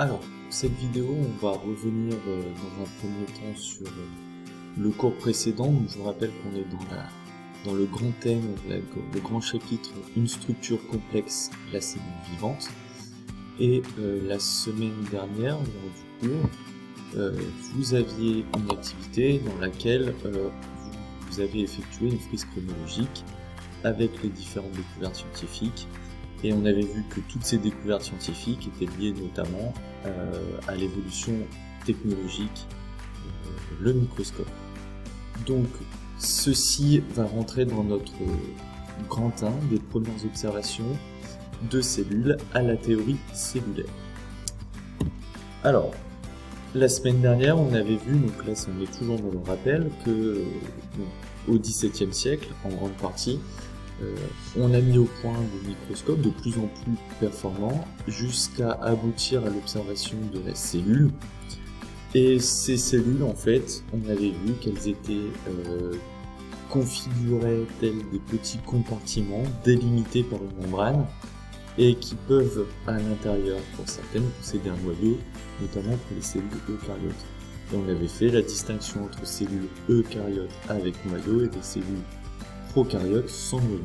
Alors, pour cette vidéo, on va revenir dans un premier temps sur le cours précédent. Donc, je vous rappelle qu'on est dans le grand thème, le grand chapitre « Une structure complexe, la cellule vivante ». Et la semaine dernière, lors du cours, vous aviez une activité dans laquelle vous avez effectué une frise chronologique avec les différentes découvertes scientifiques. Et on avait vu que toutes ces découvertes scientifiques étaient liées notamment à l'évolution technologique, le microscope. Donc ceci va rentrer dans notre grand 1 des premières observations de cellules à la théorie cellulaire. Alors, la semaine dernière, on avait vu, donc là on est toujours dans le rappel, que au XVIIe siècle, en grande partie, on a mis au point des microscopes de plus en plus performants jusqu'à aboutir à l'observation de la cellule. Et ces cellules, en fait, on avait vu qu'elles étaient configurées telles des petits compartiments délimités par une membrane et qui peuvent, à l'intérieur, pour certaines, posséder un noyau, notamment pour les cellules eucaryotes. Et on avait fait la distinction entre cellules eucaryotes avec noyau et des cellules prokaryotes sans noyau.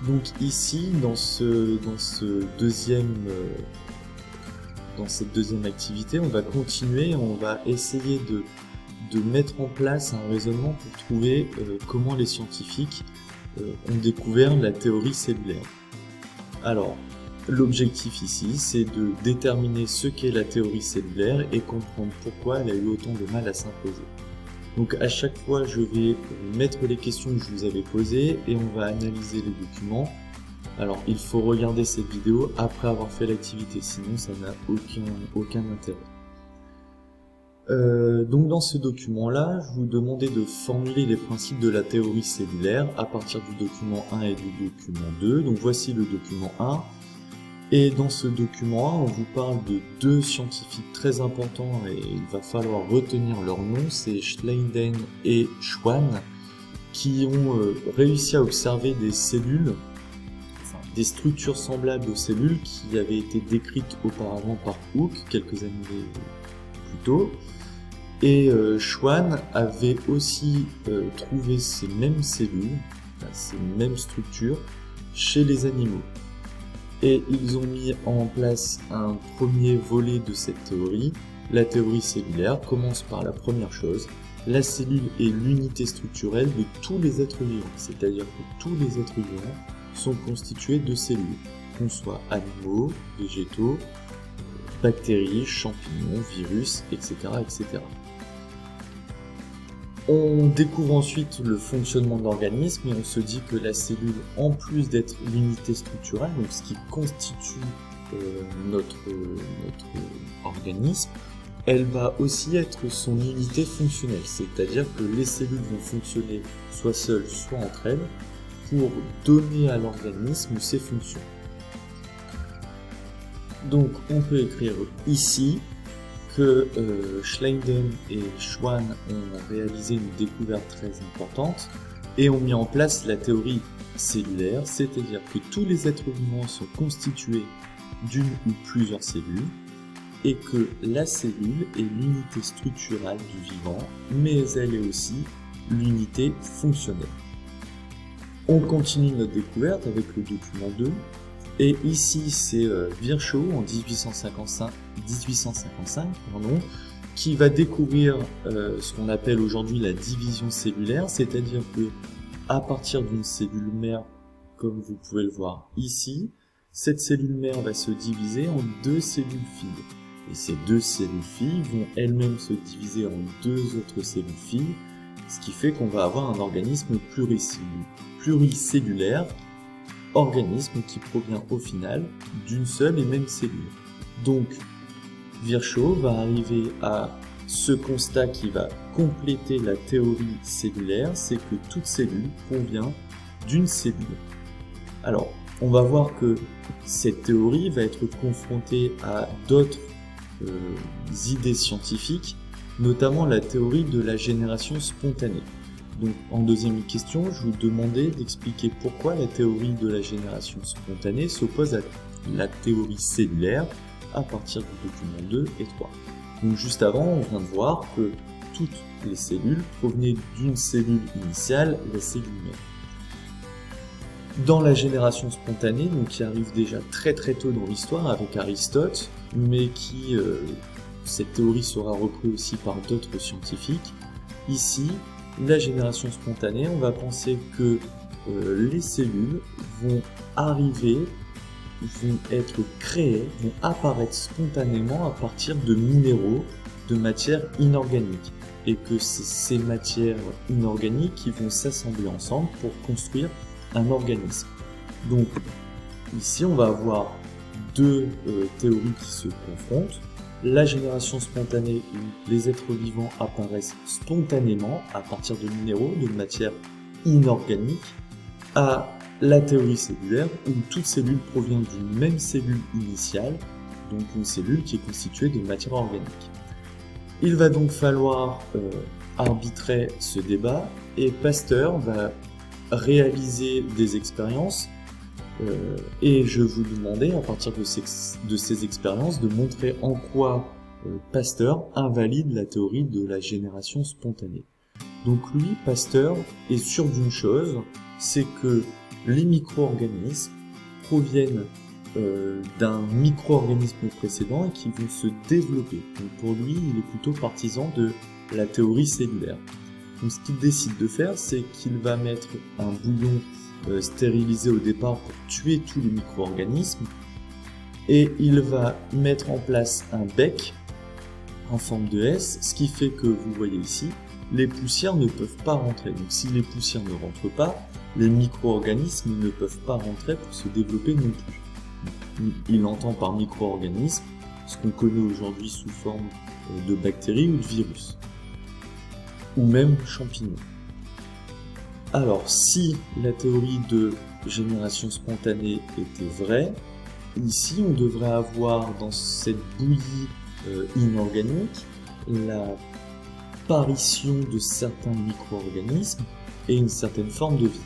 Donc ici, dans cette deuxième activité, on va continuer, on va essayer de mettre en place un raisonnement pour trouver comment les scientifiques ont découvert la théorie cellulaire. Alors, l'objectif ici, c'est de déterminer ce qu'est la théorie cellulaire et comprendre pourquoi elle a eu autant de mal à s'imposer. Donc à chaque fois, je vais mettre les questions que je vous avais posées et on va analyser les documents. Alors, il faut regarder cette vidéo après avoir fait l'activité, sinon ça n'a aucun intérêt. Donc dans ce document-là, je vous demandais de formuler les principes de la théorie cellulaire à partir du document 1 et du document 2. Donc voici le document 1. Et dans ce document 1, on vous parle de deux scientifiques très importants et il va falloir retenir leur nom, c'est Schleiden et Schwann, qui ont réussi à observer des cellules, des structures semblables aux cellules qui avaient été décrites auparavant par Hooke quelques années plus tôt. Et Schwann avait aussi trouvé ces mêmes cellules, ces mêmes structures, chez les animaux. Et ils ont mis en place un premier volet de cette théorie. La théorie cellulaire commence par la première chose. La cellule est l'unité structurelle de tous les êtres vivants. C'est-à-dire que tous les êtres vivants sont constitués de cellules. Qu'on soit animaux, végétaux, bactéries, champignons, virus, etc., etc. On découvre ensuite le fonctionnement de l'organisme et on se dit que la cellule, en plus d'être l'unité structurelle, donc ce qui constitue notre organisme, elle va aussi être son unité fonctionnelle, c'est-à-dire que les cellules vont fonctionner soit seules, soit entre elles, pour donner à l'organisme ses fonctions. Donc on peut écrire ici que Schleiden et Schwann ont réalisé une découverte très importante et ont mis en place la théorie cellulaire, c'est-à-dire que tous les êtres vivants sont constitués d'une ou plusieurs cellules et que la cellule est l'unité structurelle du vivant, mais elle est aussi l'unité fonctionnelle. On continue notre découverte avec le document 2. Et ici, c'est Virchow en 1855 qui va découvrir ce qu'on appelle aujourd'hui la division cellulaire, c'est-à-dire que à partir d'une cellule mère, comme vous pouvez le voir ici, cette cellule mère va se diviser en deux cellules filles. Et ces deux cellules filles vont elles-mêmes se diviser en deux autres cellules filles, ce qui fait qu'on va avoir un organisme pluricellulaire, organisme qui provient au final d'une seule et même cellule. Donc Virchow va arriver à ce constat qui va compléter la théorie cellulaire, c'est que toute cellule provient d'une cellule. Alors on va voir que cette théorie va être confrontée à d'autres idées scientifiques, notamment la théorie de la génération spontanée. Donc en deuxième question, je vous demandais d'expliquer pourquoi la théorie de la génération spontanée s'oppose la théorie cellulaire à partir du document 2 et 3. Donc juste avant, on vient de voir que toutes les cellules provenaient d'une cellule initiale, la cellule mère. Dans la génération spontanée, donc qui arrive déjà très tôt dans l'histoire avec Aristote, mais qui, cette théorie sera reprise aussi par d'autres scientifiques, ici, la génération spontanée, on va penser que les cellules vont arriver, vont être créées, vont apparaître spontanément à partir de minéraux, de matières inorganiques, et que c'est ces matières inorganiques qui vont s'assembler ensemble pour construire un organisme. Donc ici on va avoir deux théories qui se confrontent. La génération spontanée où les êtres vivants apparaissent spontanément à partir de minéraux, de matières inorganiques, à la théorie cellulaire où toute cellule provient d'une même cellule initiale, donc une cellule qui est constituée de matière organique. Il va donc falloir arbitrer ce débat et Pasteur va réaliser des expériences et je vous demandais à partir de ces expériences de montrer en quoi Pasteur invalide la théorie de la génération spontanée. Donc lui, Pasteur, est sûr d'une chose, c'est que les micro-organismes proviennent d'un micro-organisme précédent et qui vont se développer. Donc pour lui, il est plutôt partisan de la théorie cellulaire. Donc ce qu'il décide de faire, c'est qu'il va mettre un bouillon stérilisé au départ pour tuer tous les micro-organismes et il va mettre en place un bec en forme de S, ce qui fait que, vous voyez ici, les poussières ne peuvent pas rentrer. Donc si les poussières ne rentrent pas, les micro-organismes ne peuvent pas rentrer pour se développer non plus. Il entend par micro-organisme ce qu'on connaît aujourd'hui sous forme de bactéries ou de virus, ou même champignons. Alors, si la théorie de génération spontanée était vraie, ici on devrait avoir dans cette bouillie inorganique l'apparition de certains micro-organismes et une certaine forme de vie.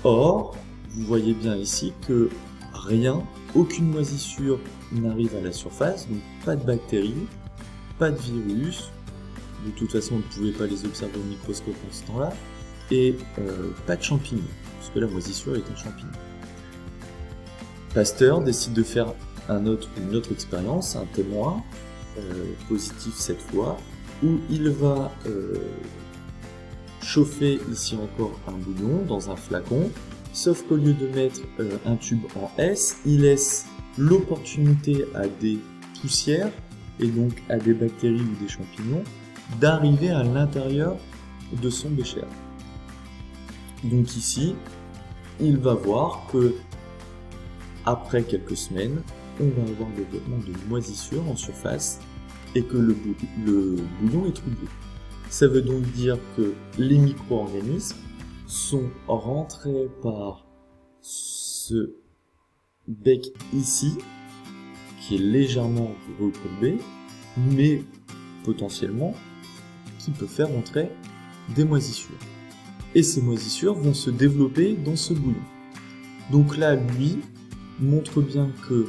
Or, vous voyez bien ici que rien, aucune moisissure n'arrive à la surface, donc pas de bactéries, pas de virus, de toute façon on ne pouvait pas les observer au microscope en ce temps-là, et pas de champignons, puisque la moisissure est un champignon. Pasteur décide de faire une autre expérience, un témoin, positif cette fois, où il va chauffer ici encore un bouillon dans un flacon, sauf qu'au lieu de mettre un tube en S, il laisse l'opportunité à des poussières, et donc à des bactéries ou des champignons, d'arriver à l'intérieur de son bécher. Donc ici, il va voir que après quelques semaines, on va avoir le développement de moisissures en surface et que le bouillon est troublé. Ça veut donc dire que les micro-organismes sont rentrés par ce bec ici, qui est légèrement recourbé, mais potentiellement qui peut faire entrer des moisissures. Et ces moisissures vont se développer dans ce bouillon. Donc là, lui montre bien que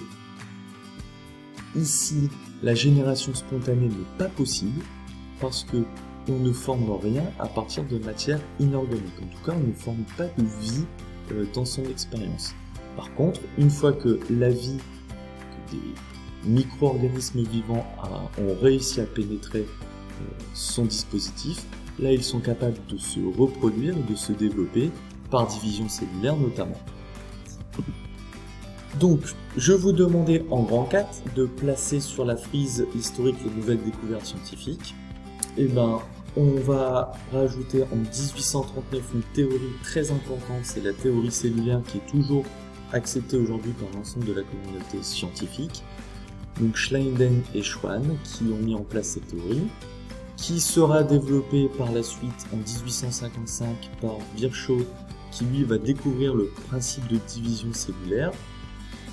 ici, la génération spontanée n'est pas possible parce que on ne forme rien à partir de matière inorganique. En tout cas, on ne forme pas de vie dans son expérience. Par contre, une fois que la vie, que des micro-organismes vivants ont réussi à pénétrer son dispositif, là ils sont capables de se reproduire et de se développer par division cellulaire notamment. Donc, je vous demandais en grand 4 de placer sur la frise historique les nouvelles découvertes scientifiques. Et ben, on va rajouter en 1839 une théorie très importante, c'est la théorie cellulaire qui est toujours acceptée aujourd'hui par l'ensemble de la communauté scientifique. Donc Schleiden et Schwann qui ont mis en place cette théorie, qui sera développée par la suite en 1855 par Virchow, qui lui va découvrir le principe de division cellulaire.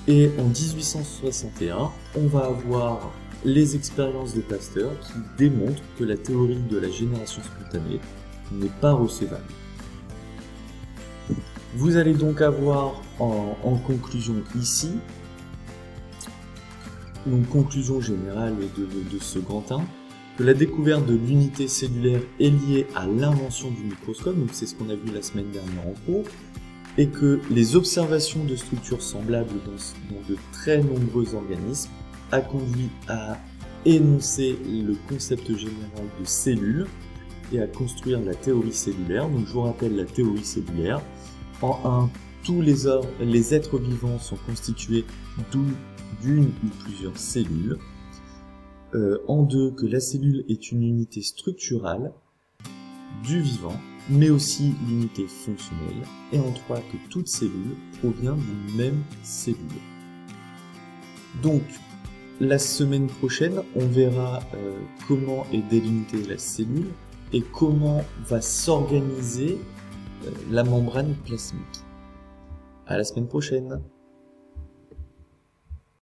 Et en 1861, on va avoir les expériences de Pasteur qui démontrent que la théorie de la génération spontanée n'est pas recevable. Vous allez donc avoir en conclusion ici Donc conclusion générale de ce grand 1, que la découverte de l'unité cellulaire est liée à l'invention du microscope, donc c'est ce qu'on a vu la semaine dernière en cours, et que les observations de structures semblables dans de très nombreux organismes a conduit à énoncer le concept général de cellule et à construire la théorie cellulaire. Donc je vous rappelle la théorie cellulaire. En 1, tous les êtres vivants sont constitués d'une ou plusieurs cellules. En 2, que la cellule est une unité structurale du vivant, mais aussi l'unité fonctionnelle. Et en 3, que toute cellule provient d'une même cellule. Donc, la semaine prochaine, on verra comment est délimitée la cellule et comment va s'organiser la membrane plasmique. À la semaine prochaine!